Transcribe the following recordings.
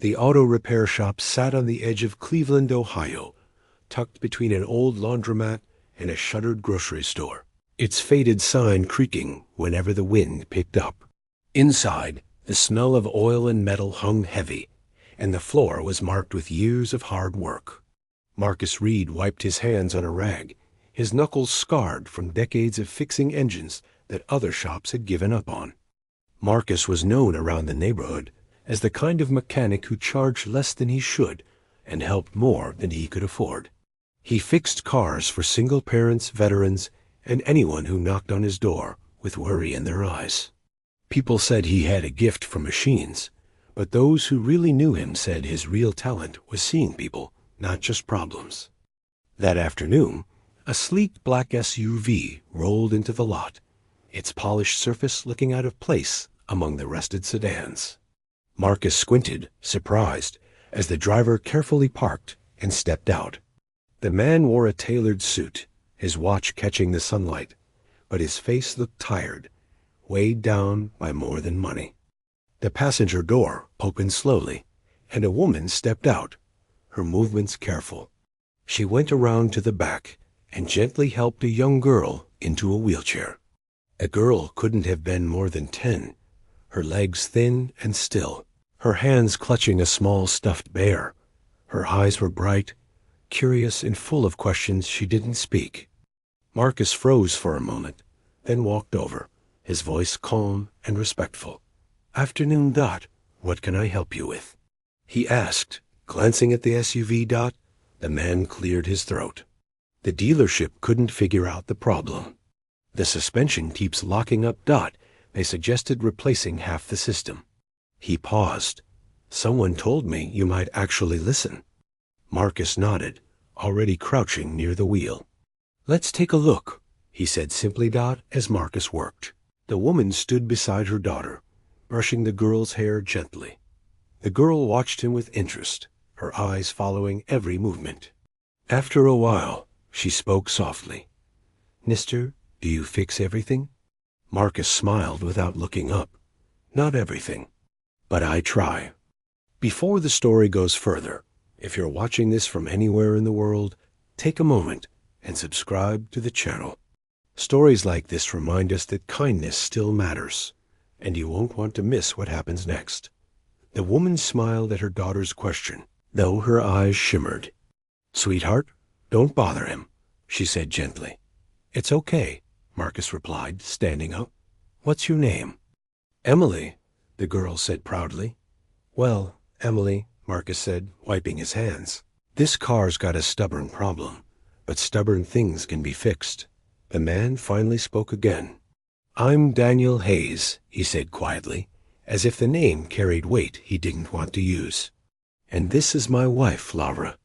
The auto repair shop sat on the edge of Cleveland, Ohio, tucked between an old laundromat and a shuttered grocery store, its faded sign creaking whenever the wind picked up. Inside, the smell of oil and metal hung heavy, and the floor was marked with years of hard work. Marcus Reed wiped his hands on a rag, his knuckles scarred from decades of fixing engines that other shops had given up on. Marcus was known around the neighborhood as the kind of mechanic who charged less than he should and helped more than he could afford. He fixed cars for single parents, veterans, and anyone who knocked on his door with worry in their eyes. People said he had a gift for machines, but those who really knew him said his real talent was seeing people, not just problems. That afternoon, a sleek black SUV rolled into the lot, its polished surface looking out of place among the rusted sedans. Marcus squinted, surprised, as the driver carefully parked and stepped out. The man wore a tailored suit, his watch catching the sunlight, but his face looked tired, weighed down by more than money. The passenger door opened slowly, and a woman stepped out, her movements careful. She went around to the back and gently helped a young girl into a wheelchair. A girl couldn't have been more than 10, her legs thin and still, her hands clutching a small stuffed bear. Her eyes were bright, curious and full of questions she didn't speak. Marcus froze for a moment, then walked over, his voice calm and respectful. "Afternoon, Dot. What can I help you with?" he asked, glancing at the SUV. Dot. The man cleared his throat. The dealership couldn't figure out the problem. "The suspension keeps locking up. Dot. They suggested replacing half the system." He paused. "Someone told me you might actually listen." Marcus nodded, already crouching near the wheel. "Let's take a look," he said simply. Dot. As Marcus worked. The woman stood beside her daughter, brushing the girl's hair gently. The girl watched him with interest, her eyes following every movement. After a while, she spoke softly. "Mister, do you fix everything?" Marcus smiled without looking up. "Not everything, but I try." Before the story goes further, if you're watching this from anywhere in the world, take a moment and subscribe to the channel. Stories like this remind us that kindness still matters, and you won't want to miss what happens next. The woman smiled at her daughter's question, though her eyes shimmered. "Sweetheart, don't bother him," she said gently. "It's okay," Marcus replied, standing up. "What's your name?" "Emily," the girl said proudly. "Well, Emily," Marcus said, wiping his hands, "this car's got a stubborn problem, but stubborn things can be fixed." The man finally spoke again. "I'm Daniel Hayes," he said quietly, as if the name carried weight he didn't want to use. "And this is my wife, Laura."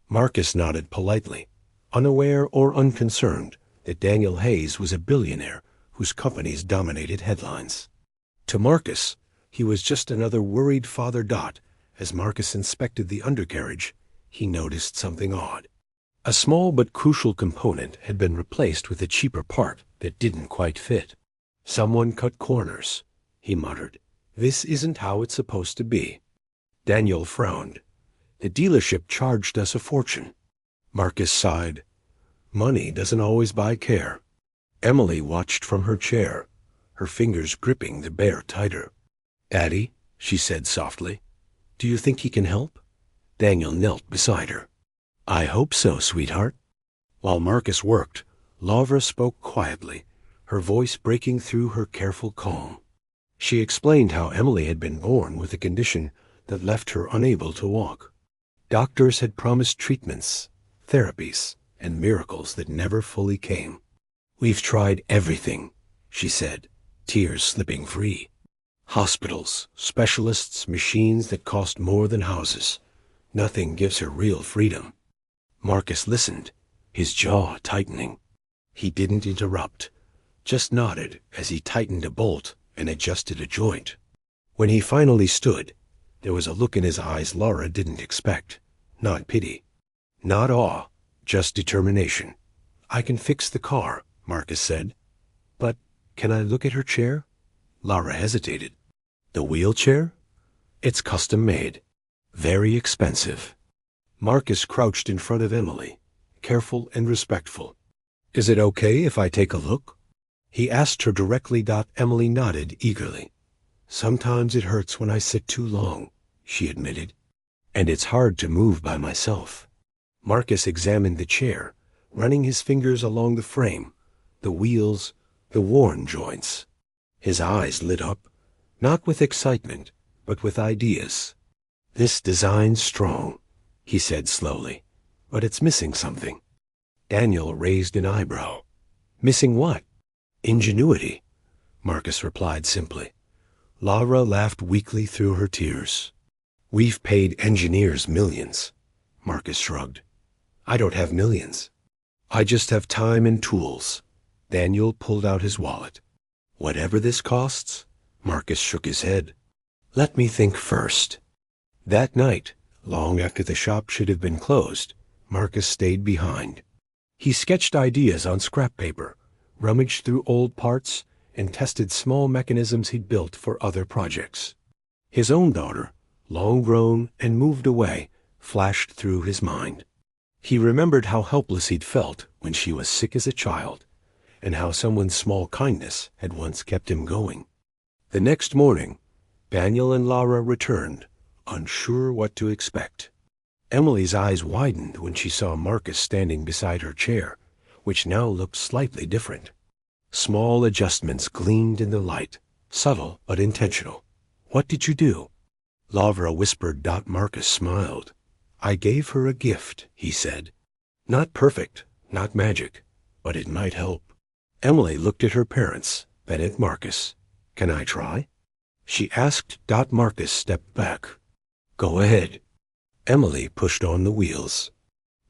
Marcus nodded politely, unaware or unconcerned that Daniel Hayes was a billionaire whose companies dominated headlines. To Marcus, he was just another worried father. Dot. As Marcus inspected the undercarriage, he noticed something odd. A small but crucial component had been replaced with a cheaper part that didn't quite fit. "Someone cut corners," he muttered. "This isn't how it's supposed to be." Daniel frowned. "The dealership charged us a fortune." Marcus sighed. "Money doesn't always buy care." Emily watched from her chair, her fingers gripping the bear tighter. "Addie," she said softly, "do you think he can help?" Daniel knelt beside her. "I hope so, sweetheart." While Marcus worked, Laura spoke quietly, her voice breaking through her careful calm. She explained how Emily had been born with a condition that left her unable to walk. Doctors had promised treatments, therapies, and miracles that never fully came. "We've tried everything," she said, tears slipping free. "Hospitals, specialists, machines that cost more than houses. Nothing gives her real freedom." Marcus listened, his jaw tightening. He didn't interrupt, just nodded as he tightened a bolt and adjusted a joint. When he finally stood, there was a look in his eyes Laura didn't expect. Not pity, not awe, just determination. "I can fix the car," Marcus said. "But can I look at her chair?" Laura hesitated. "The wheelchair? It's custom made." Very expensive. Marcus crouched in front of Emily, careful and respectful. Is it okay if I take a look? He asked her directly. Emily nodded eagerly. Sometimes it hurts when I sit too long, she admitted. And it's hard to move by myself. Marcus examined the chair, running his fingers along the frame, the wheels, the worn joints. His eyes lit up, not with excitement, but with ideas. This design's strong, he said slowly, but it's missing something. Daniel raised an eyebrow. Missing what? Ingenuity, Marcus replied simply. Laura laughed weakly through her tears. We've paid engineers millions, Marcus shrugged. I don't have millions. I just have time and tools. Daniel pulled out his wallet. Whatever this costs? Marcus shook his head. Let me think first. That night, long after the shop should have been closed, Marcus stayed behind. He sketched ideas on scrap paper, rummaged through old parts, and tested small mechanisms he'd built for other projects. His own daughter, long grown and moved away, flashed through his mind. He remembered how helpless he'd felt when she was sick as a child, and how someone's small kindness had once kept him going. The next morning, Daniel and Laura returned, unsure what to expect. Emily's eyes widened when she saw Marcus standing beside her chair, which now looked slightly different. Small adjustments gleamed in the light, subtle but intentional. What did you do? Laura whispered. Marcus smiled. I gave her a gift, he said. Not perfect, not magic, but it might help. Emily looked at her parents, then at Marcus. Can I try? She asked. Marcus stepped back. Go ahead. Emily pushed on the wheels.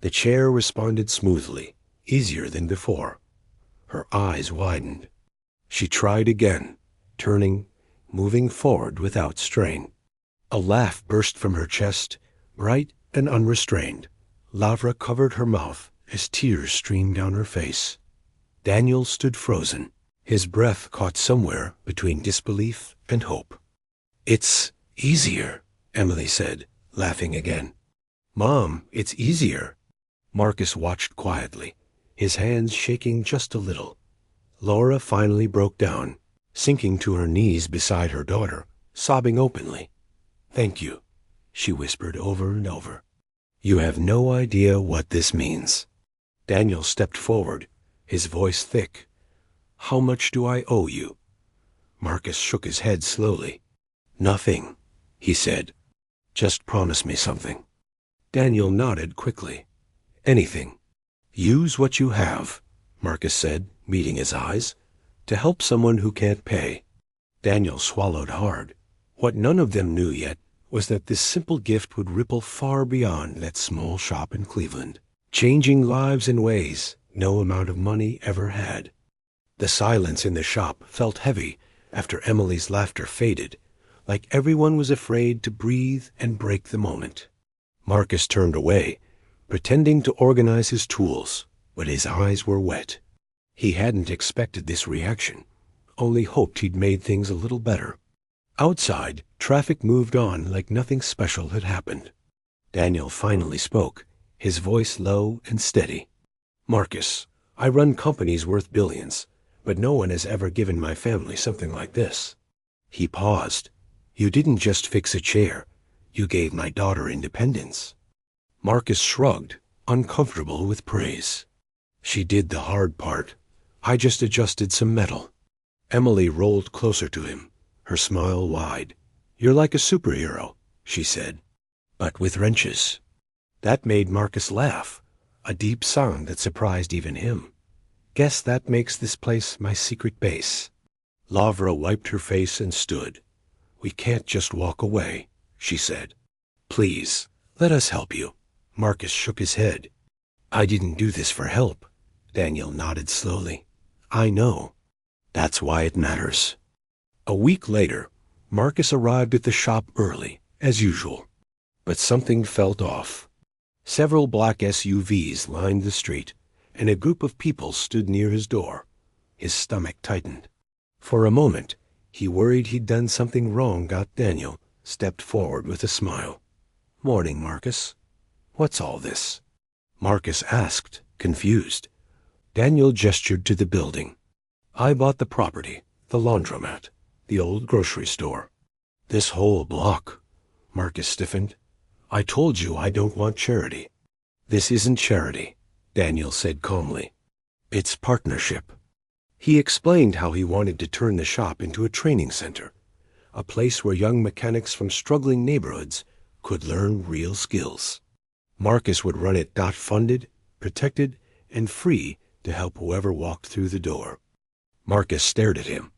The chair responded smoothly, easier than before. Her eyes widened. She tried again, turning, moving forward without strain. A laugh burst from her chest, bright and unrestrained. Laura covered her mouth as tears streamed down her face. Daniel stood frozen, his breath caught somewhere between disbelief and hope. It's easier, Emily said, laughing again. Mom, it's easier. Marcus watched quietly, his hands shaking just a little. Laura finally broke down, sinking to her knees beside her daughter, sobbing openly. Thank you, she whispered over and over. You have no idea what this means. Daniel stepped forward, his voice thick. How much do I owe you? Marcus shook his head slowly. Nothing, he said. Just promise me something. Daniel nodded quickly. Anything. Use what you have, Marcus said, meeting his eyes, to help someone who can't pay. Daniel swallowed hard. What none of them knew yet was that this simple gift would ripple far beyond that small shop in Cleveland, changing lives in ways no amount of money ever had. The silence in the shop felt heavy after Emily's laughter faded, like everyone was afraid to breathe and break the moment. Marcus turned away, pretending to organize his tools, but his eyes were wet. He hadn't expected this reaction, only hoped he'd made things a little better. Outside, traffic moved on like nothing special had happened. Daniel finally spoke, his voice low and steady. Marcus, I run companies worth billions, but no one has ever given my family something like this. He paused. You didn't just fix a chair. You gave my daughter independence. Marcus shrugged, uncomfortable with praise. She did the hard part. I just adjusted some metal. Emily rolled closer to him, her smile wide. You're like a superhero, she said, but with wrenches. That made Marcus laugh, a deep sound that surprised even him. Guess that makes this place my secret base. Laura wiped her face and stood. We can't just walk away, she said. Please, let us help you. Marcus shook his head. I didn't do this for help. Daniel nodded slowly. I know. That's why it matters. A week later, Marcus arrived at the shop early, as usual. But something felt off. Several black SUVs lined the street, and a group of people stood near his door. His stomach tightened. For a moment, he worried he'd done something wrong. Daniel stepped forward with a smile. "Morning, Marcus. What's all this?" Marcus asked, confused. Daniel gestured to the building. "I bought the property, the laundromat, the old grocery store. This whole block." Marcus stiffened. "I told you I don't want charity." "This isn't charity," Daniel said calmly. "It's partnership." He explained how he wanted to turn the shop into a training center, a place where young mechanics from struggling neighborhoods could learn real skills. Marcus would run it funded, protected, and free to help whoever walked through the door. Marcus stared at him.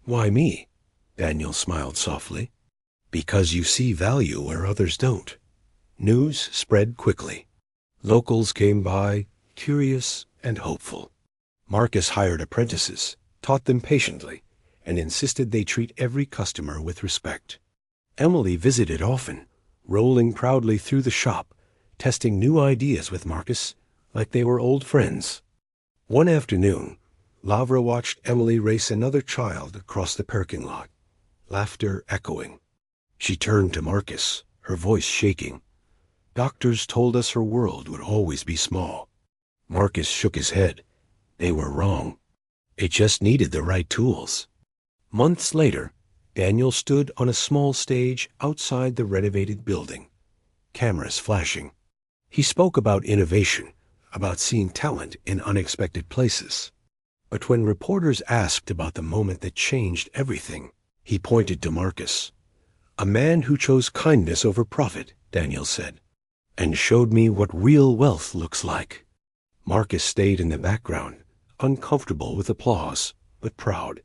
"Why me?" Daniel smiled softly. "Because you see value where others don't." News spread quickly. Locals came by, curious and hopeful. Marcus hired apprentices, taught them patiently, and insisted they treat every customer with respect. Emily visited often, rolling proudly through the shop, testing new ideas with Marcus like they were old friends. One afternoon, Lavra watched Emily race another child across the parking lot, laughter echoing. She turned to Marcus, her voice shaking. "Doctors told us her world would always be small." Marcus shook his head. They were wrong. It just needed the right tools. Months later, Daniel stood on a small stage outside the renovated building, cameras flashing. He spoke about innovation, about seeing talent in unexpected places. But when reporters asked about the moment that changed everything, he pointed to Marcus. "A man who chose kindness over profit," Daniel said, "and showed me what real wealth looks like." Marcus stayed in the background, uncomfortable with applause, but proud.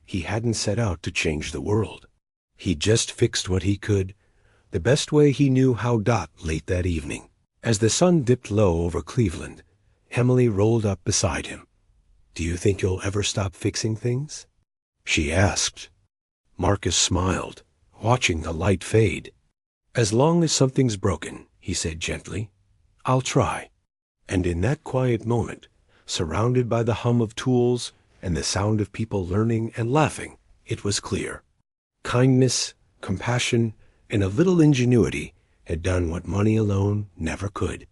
He hadn't set out to change the world. He just fixed what he could, the best way he knew how. Late that evening, as the sun dipped low over Cleveland, Emily rolled up beside him. "Do you think you'll ever stop fixing things?" she asked. Marcus smiled, watching the light fade. "As long as something's broken," he said gently, "I'll try." And in that quiet moment, surrounded by the hum of tools and the sound of people learning and laughing, it was clear. Kindness, compassion, and a little ingenuity had done what money alone never could.